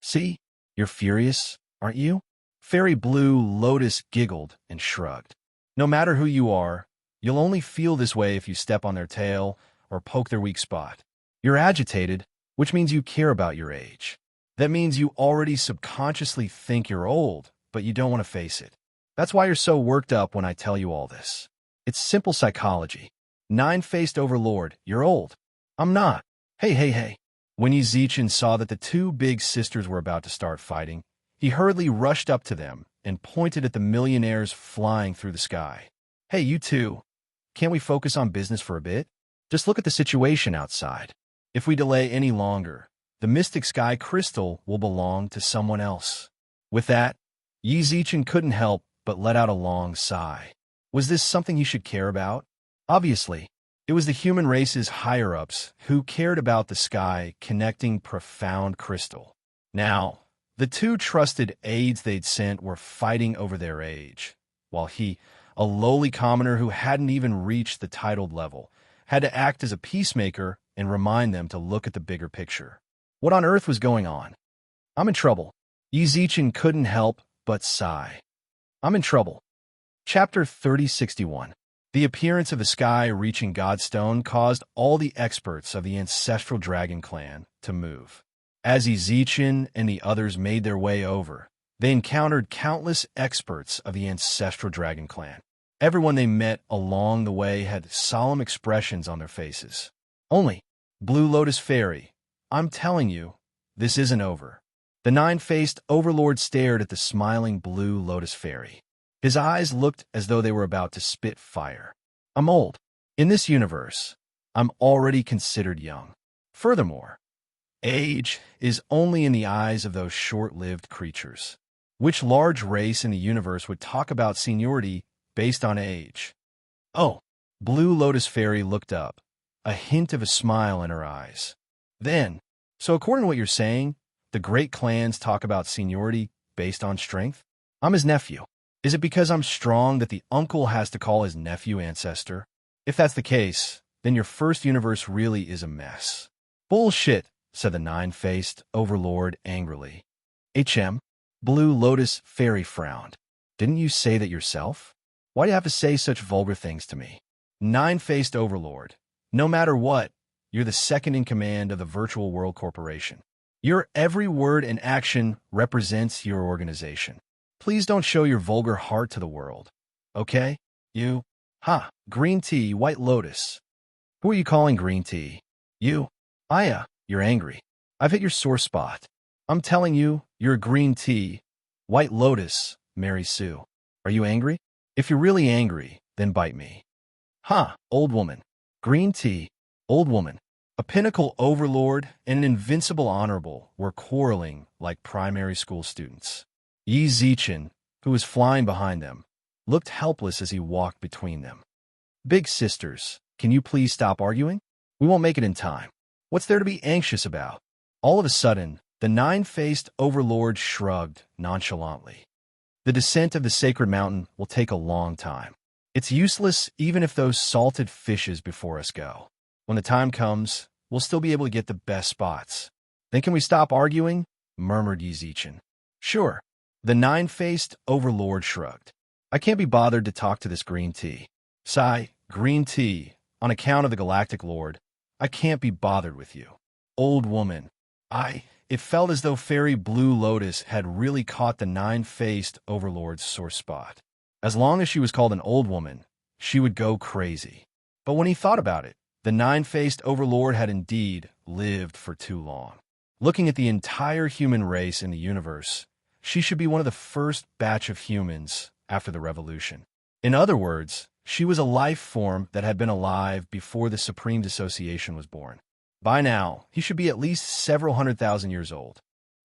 "See? You're furious, aren't you?" Fairy Blue Lotus giggled and shrugged. "No matter who you are, you'll only feel this way if you step on their tail or poke their weak spot. You're agitated, which means you care about your age. That means you already subconsciously think you're old, but you don't want to face it. That's why you're so worked up when I tell you all this. It's simple psychology. Nine-faced overlord, you're old. I'm not. Hey. When Yizichen saw that the two big sisters were about to start fighting, he hurriedly rushed up to them and pointed at the millionaires flying through the sky. "Hey, you two. Can't we focus on business for a bit? Just look at the situation outside. If we delay any longer, the mystic sky crystal will belong to someone else." With that, Yizichen couldn't help but let out a long sigh. Was this something he should care about? Obviously, it was the human race's higher-ups who cared about the sky connecting profound crystal. Now, the two trusted aides they'd sent were fighting over their age, while he, a lowly commoner who hadn't even reached the titled level, had to act as a peacemaker and remind them to look at the bigger picture. What on earth was going on? "I'm in trouble." Yizichen couldn't help but sigh. "I'm in trouble." Chapter 3061. The appearance of the sky reaching Godstone caused all the experts of the ancestral dragon clan to move. As Yizichen and the others made their way over, they encountered countless experts of the ancestral dragon clan. Everyone they met along the way had solemn expressions on their faces. Only, Blue Lotus Fairy, I'm telling you, this isn't over. The nine-faced overlord stared at the smiling Blue Lotus Fairy. His eyes looked as though they were about to spit fire. I'm old. In this universe, I'm already considered young. Furthermore, age is only in the eyes of those short-lived creatures. Which large race in the universe would talk about seniority based on age? Oh, Blue Lotus Fairy looked up, a hint of a smile in her eyes. Then, so according to what you're saying, the great clans talk about seniority based on strength? I'm his nephew. Is it because I'm strong that the uncle has to call his nephew ancestor? If that's the case, then your first universe really is a mess. Bullshit, said the nine-faced overlord angrily. Blue Lotus Fairy frowned. Didn't you say that yourself? Why do you have to say such vulgar things to me? Nine-faced overlord. No matter what, you're the second in command of the Virtual World Corporation. Your every word and action represents your organization. Please don't show your vulgar heart to the world. Okay? You? Green tea, White Lotus. Who are you calling green tea? You? Aya, you're angry. I've hit your sore spot. I'm telling you, you're a green tea, White Lotus, Mary Sue. Are you angry? If you're really angry, then bite me. Old woman. Green tea, old woman. A pinnacle overlord and an invincible honorable were quarreling like primary school students. Yi Zichen, who was flying behind them, looked helpless as he walked between them. Big sisters, can you please stop arguing? We won't make it in time. What's there to be anxious about? All of a sudden, the nine-faced overlord shrugged nonchalantly. The descent of the sacred mountain will take a long time. It's useless even if those salted fishes before us go. When the time comes, we'll still be able to get the best spots. Then can we stop arguing? Murmured Yi Zichen. Sure. The nine-faced overlord shrugged. I can't be bothered to talk to this green tea. Sigh, green tea, on account of the galactic lord, I can't be bothered with you. Old woman. It felt as though Fairy Blue Lotus had really caught the nine-faced overlord's sore spot. As long as she was called an old woman, she would go crazy. But when he thought about it, the nine-faced overlord had indeed lived for too long. Looking at the entire human race in the universe, she should be one of the first batch of humans after the revolution. In other words, she was a life form that had been alive before the Supreme Dissociation was born. By now, he should be at least several 100,000 years old.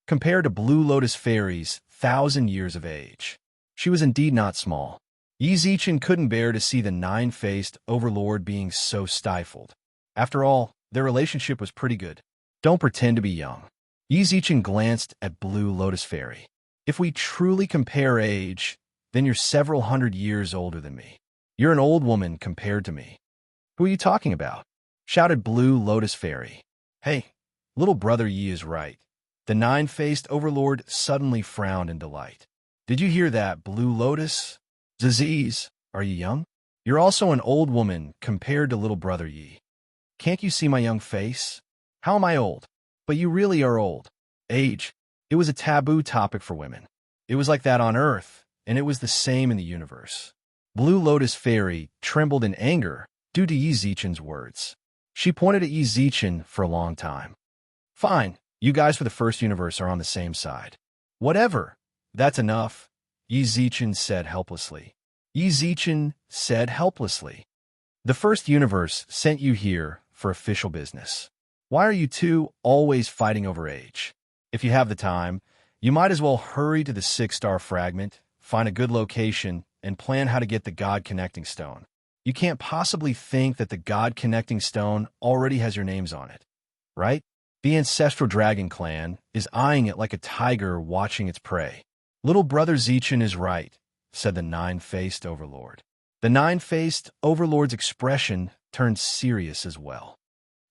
Compared to Blue Lotus Fairy's 1,000 years of age, she was indeed not small. Yi Zichen couldn't bear to see the nine-faced overlord being so stifled. After all, their relationship was pretty good. Don't pretend to be young. Yi Zichen glanced at Blue Lotus Fairy. If we truly compare age, then you're several hundred years older than me. You're an old woman compared to me. Who are you talking about? Shouted Blue Lotus Fairy. Hey, little brother Yi is right. The nine-faced overlord suddenly frowned in delight. Did you hear that, Blue Lotus? Ziziz, are you young? You're also an old woman compared to little brother Yi. Can't you see my young face? How am I old? But you really are old. Age. It was a taboo topic for women. It was like that on Earth, and it was the same in the universe. Blue Lotus Fairy trembled in anger due to Yi Zichen's words. She pointed at Yi Zichen for a long time. Fine, you guys for the first universe are on the same side. Whatever. That's enough, Yi Zichen said helplessly. Yi Zichen said helplessly. The first universe sent you here for official business. Why are you two always fighting over age? If you have the time, you might as well hurry to the 6-star fragment, find a good location, and plan how to get the God-connecting stone. You can't possibly think that the God-connecting stone already has your names on it, right? The ancestral dragon clan is eyeing it like a tiger watching its prey. Little brother Zichen is right, said the nine-faced overlord. The nine-faced overlord's expression turned serious as well.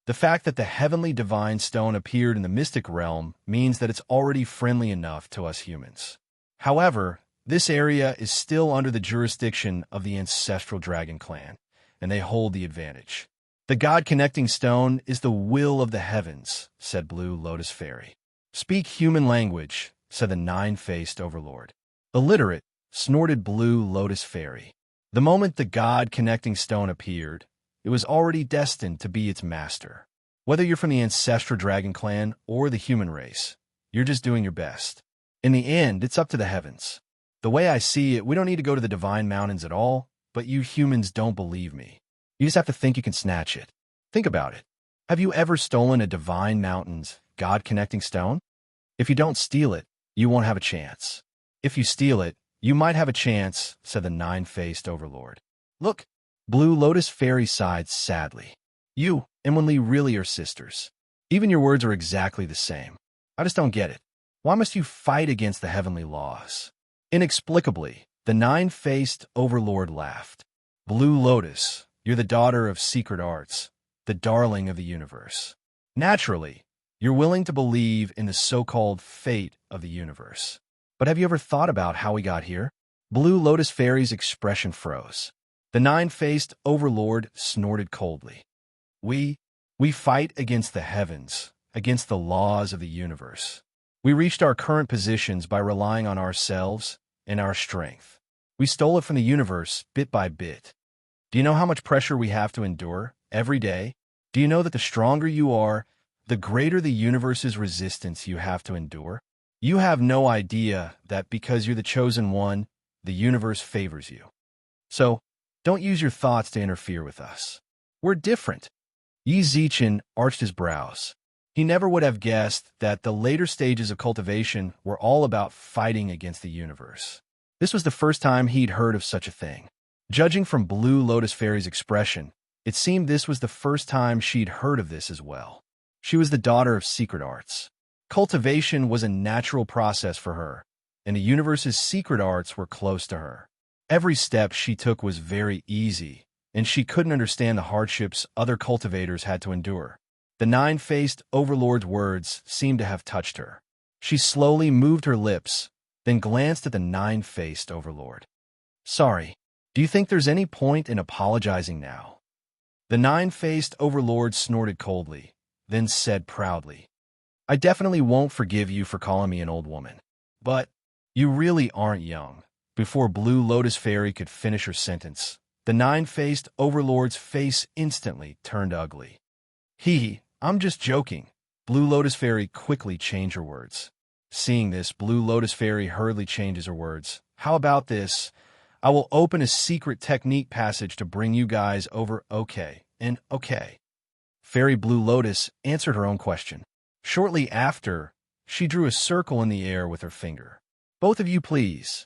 The fact that the heavenly divine stone appeared in the mystic realm means that it's already friendly enough to us humans. However, this area is still under the jurisdiction of the ancestral dragon clan, and they hold the advantage. The God-connecting stone is the will of the heavens, said Blue Lotus Fairy. Speak human language, said the nine-faced overlord. Illiterate, snorted Blue Lotus Fairy. The moment the God-connecting stone appeared, it was already destined to be its master. Whether you're from the ancestral dragon clan or the human race, you're just doing your best. In the end, it's up to the heavens. The way I see it, we don't need to go to the divine mountains at all, but you humans don't believe me. You just have to think you can snatch it. Think about it. Have you ever stolen a divine mountain's God-connecting stone? If you don't steal it, you won't have a chance. If you steal it, you might have a chance, said the nine-faced overlord. Look, Blue Lotus Fairy sighed sadly. You and Wenli really are sisters. Even your words are exactly the same. I just don't get it. Why must you fight against the heavenly laws? Inexplicably, the nine-faced overlord laughed. Blue Lotus, you're the daughter of secret arts, the darling of the universe. Naturally, you're willing to believe in the so-called fate of the universe. But have you ever thought about how we got here? Blue Lotus Fairy's expression froze. The nine-faced overlord snorted coldly. We fight against the heavens, against the laws of the universe. We reached our current positions by relying on ourselves and our strength. We stole it from the universe bit by bit. Do you know how much pressure we have to endure every day? Do you know that the stronger you are, the greater the universe's resistance you have to endure? You have no idea that because you're the chosen one, the universe favors you. So, don't use your thoughts to interfere with us. We're different. Yi Zichen arched his brows. He never would have guessed that the later stages of cultivation were all about fighting against the universe. This was the first time he'd heard of such a thing. Judging from Blue Lotus Fairy's expression, it seemed this was the first time she'd heard of this as well. She was the daughter of secret arts. Cultivation was a natural process for her, and the universe's secret arts were close to her. Every step she took was very easy, and she couldn't understand the hardships other cultivators had to endure. The nine-faced overlord's words seemed to have touched her. She slowly moved her lips, then glanced at the nine-faced overlord. Sorry, do you think there's any point in apologizing now? The nine-faced overlord snorted coldly, then said proudly, I definitely won't forgive you for calling me an old woman. But you really aren't young. Before Blue Lotus Fairy could finish her sentence, the nine-faced overlord's face instantly turned ugly. I'm just joking. Blue Lotus Fairy quickly changed her words. Seeing this, Blue Lotus Fairy hurriedly changes her words. How about this? I will open a secret technique passage to bring you guys over okay. Fairy Blue Lotus answered her own question. Shortly after, she drew a circle in the air with her finger. Both of you, please.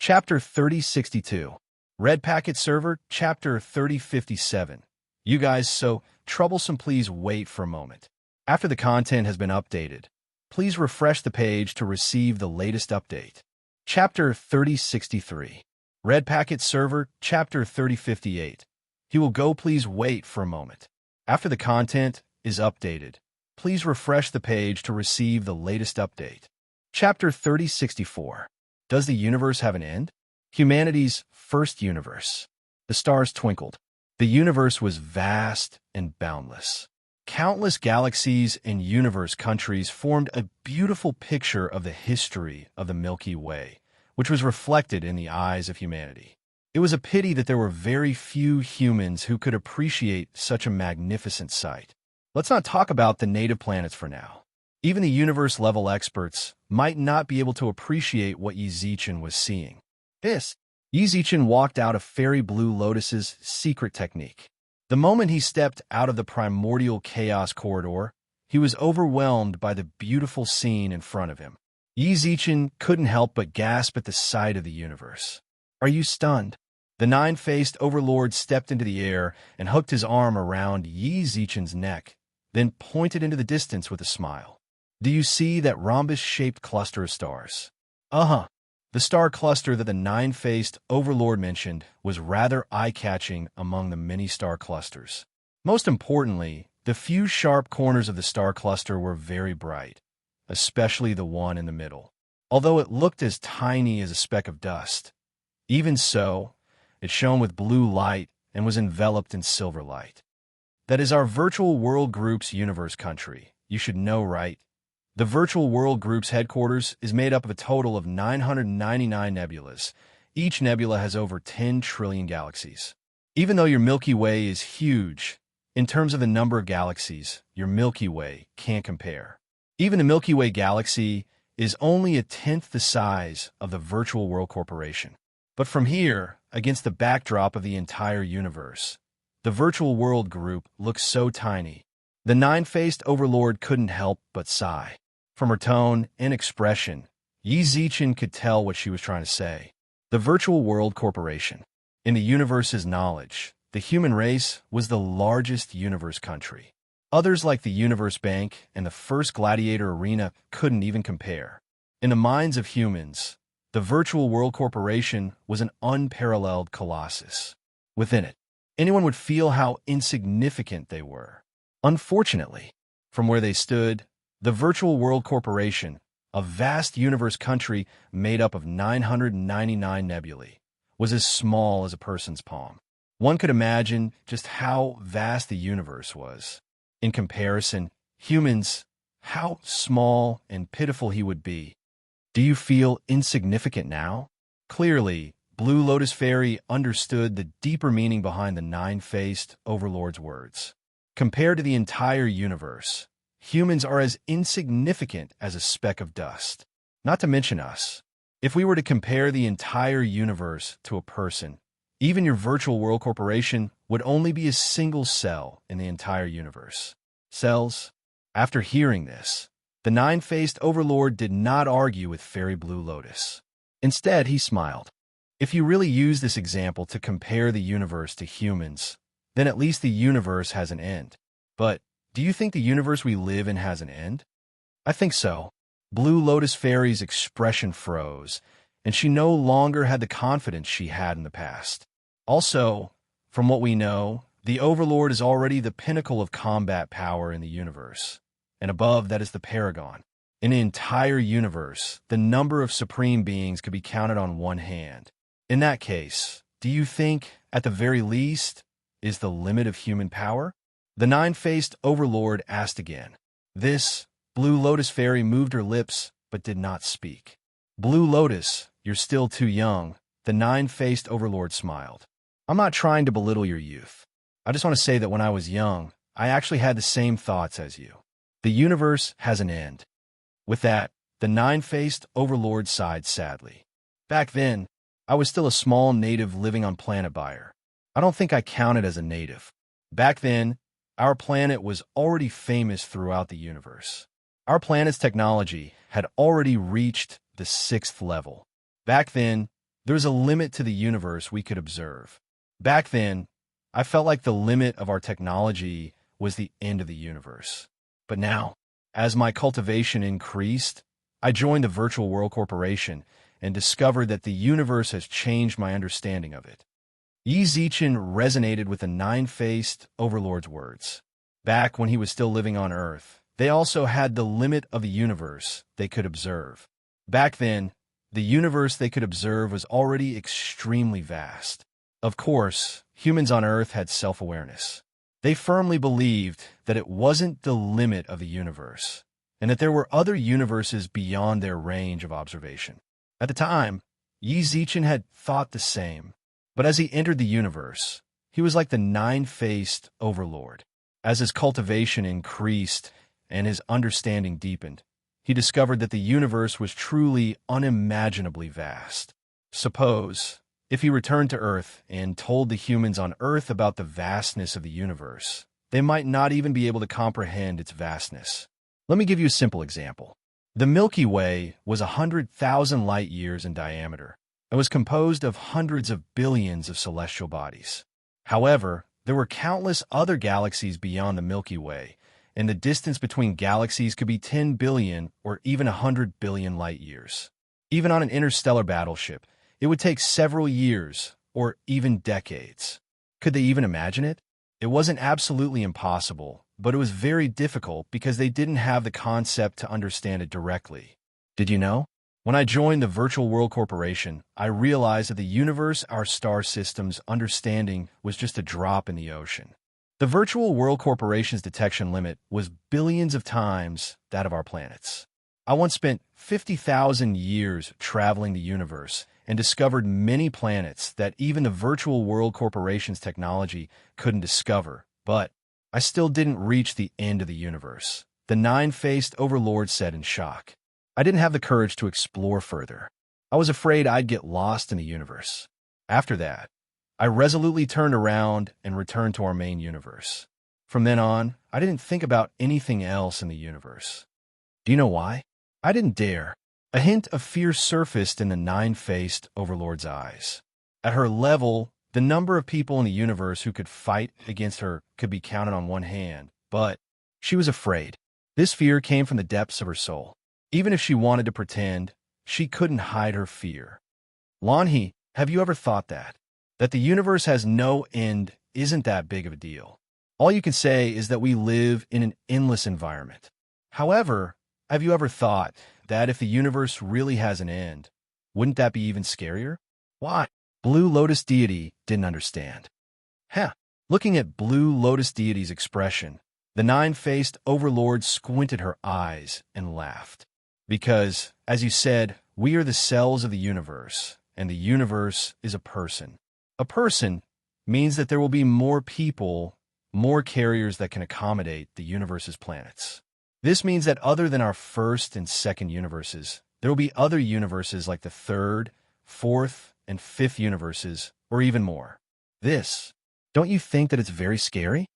Chapter 3062. Red Packet Server, Chapter 3057. You guys so troublesome, please wait for a moment. After the content has been updated, please refresh the page to receive the latest update. Chapter 3063. Red Packet Server, Chapter 3058. He will go, please wait for a moment. After the content is updated, please refresh the page to receive the latest update. Chapter 3064. Does the universe have an end? Humanity's first universe. The stars twinkled. The universe was vast and boundless. Countless galaxies and universe countries formed a beautiful picture of the history of the Milky Way, which was reflected in the eyes of humanity. It was a pity that there were very few humans who could appreciate such a magnificent sight. Let's not talk about the native planets for now. Even the universe-level experts might not be able to appreciate what Yi Zichen was seeing. Yi Zichen walked out of Fairy Blue Lotus's secret technique. The moment he stepped out of the primordial chaos corridor, he was overwhelmed by the beautiful scene in front of him. Yi Zichen couldn't help but gasp at the sight of the universe. Are you stunned? The nine-faced overlord stepped into the air and hooked his arm around Yi Zichen's neck, then pointed into the distance with a smile. Do you see that rhombus-shaped cluster of stars? The star cluster that the nine-faced overlord mentioned was rather eye-catching among the many star clusters. Most importantly, the few sharp corners of the star cluster were very bright, especially the one in the middle. Although it looked as tiny as a speck of dust, even so, it shone with blue light and was enveloped in silver light. That is our Virtual World Group's universe country. You should know, right? The Virtual World Group's headquarters is made up of a total of 999 nebulas. Each nebula has over 10 trillion galaxies. Even though your Milky Way is huge, in terms of the number of galaxies, your Milky Way can't compare. Even the Milky Way galaxy is only a tenth the size of the Virtual World Corporation. But from here, against the backdrop of the entire universe, the Virtual World Group looks so tiny. The nine-faced overlord couldn't help but sigh. From her tone and expression, Yi Zichen could tell what she was trying to say. The Virtual World Corporation. In the universe's knowledge, the human race was the largest universe country. Others like the Universe Bank and the First Gladiator Arena couldn't even compare. In the minds of humans, the Virtual World Corporation was an unparalleled colossus. Within it, anyone would feel how insignificant they were. Unfortunately, from where they stood, the Virtual World Corporation, a vast universe country made up of 999 nebulae, was as small as a person's palm. One could imagine just how vast the universe was. In comparison, humans, how small and pitiful he would be. Do you feel insignificant now? Clearly, Blue Lotus Fairy understood the deeper meaning behind the nine-faced overlord's words. Compared to the entire universe, humans are as insignificant as a speck of dust. Not to mention us. If we were to compare the entire universe to a person, even your Virtual World Corporation would only be a single cell in the entire universe. Cells? After hearing this, the nine-faced overlord did not argue with Fairy Blue Lotus. Instead, he smiled. If you really use this example to compare the universe to humans, then at least the universe has an end. But do you think the universe we live in has an end? I think so. Blue Lotus Fairy's expression froze, and she no longer had the confidence she had in the past. Also, from what we know, the Overlord is already the pinnacle of combat power in the universe, and above that is the Paragon. In the entire universe, the number of supreme beings could be counted on one hand. In that case, do you think, at the very least, is the limit of human power? The nine-faced Overlord asked again. This, Blue Lotus Fairy moved her lips, but did not speak. Blue Lotus, you're still too young, the nine-faced Overlord smiled. I'm not trying to belittle your youth. I just want to say that when I was young, I actually had the same thoughts as you. The universe has an end. With that, the nine-faced Overlord sighed sadly. Back then, I was still a small native living on planet Bayer. I don't think I counted as a native. Back then, our planet was already famous throughout the universe. Our planet's technology had already reached the 6th level. Back then, there was a limit to the universe we could observe. Back then, I felt like the limit of our technology was the end of the universe. But now, as my cultivation increased, I joined the Virtual World Corporation and discovered that the universe has changed my understanding of it. Yi Zichen resonated with the nine-faced Overlord's words. Back when he was still living on Earth, they also had the limit of the universe they could observe. Back then, the universe they could observe was already extremely vast. Of course, humans on Earth had self-awareness. They firmly believed that it wasn't the limit of the universe, and that there were other universes beyond their range of observation. At the time, Yi Zichen had thought the same, but as he entered the universe, he was like the nine-faced Overlord. As his cultivation increased and his understanding deepened, he discovered that the universe was truly unimaginably vast. Suppose, if he returned to Earth and told the humans on Earth about the vastness of the universe, they might not even be able to comprehend its vastness. Let me give you a simple example. The Milky Way was 100,000 light-years in diameter and was composed of hundreds of billions of celestial bodies. However, there were countless other galaxies beyond the Milky Way, and the distance between galaxies could be 10 billion or even 100 billion light-years. Even on an interstellar battleship, it would take several years or even decades. Could they even imagine it? It wasn't absolutely impossible, but it was very difficult because they didn't have the concept to understand it directly. Did you know? When I joined the Virtual World Corporation, I realized that the universe, our star system's understanding, was just a drop in the ocean. The Virtual World Corporation's detection limit was billions of times that of our planets. I once spent 50,000 years traveling the universe and discovered many planets that even the Virtual World Corporation's technology couldn't discover, but I still didn't reach the end of the universe, the nine-faced Overlord said in shock. I didn't have the courage to explore further. I was afraid I'd get lost in the universe. After that, I resolutely turned around and returned to our main universe. From then on, I didn't think about anything else in the universe. Do you know why? I didn't dare. A hint of fear surfaced in the nine-faced overlord's eyes. At her level, the number of people in the universe who could fight against her could be counted on one hand, but she was afraid. This fear came from the depths of her soul. Even if she wanted to pretend, she couldn't hide her fear. Lanhi, have you ever thought that? That the universe has no end isn't that big of a deal. All you can say is that we live in an endless environment. However, have you ever thought that if the universe really has an end, wouldn't that be even scarier? Why? Blue Lotus Deity didn't understand. Looking at Blue Lotus Deity's expression, the nine-faced overlord squinted her eyes and laughed. Because, as you said, we are the cells of the universe, and the universe is a person. A person means that there will be more people, more carriers that can accommodate the universe's planets. This means that other than our first and second universes, there will be other universes like the third, fourth, and fifth universes, or even more. Don't you think that it's very scary?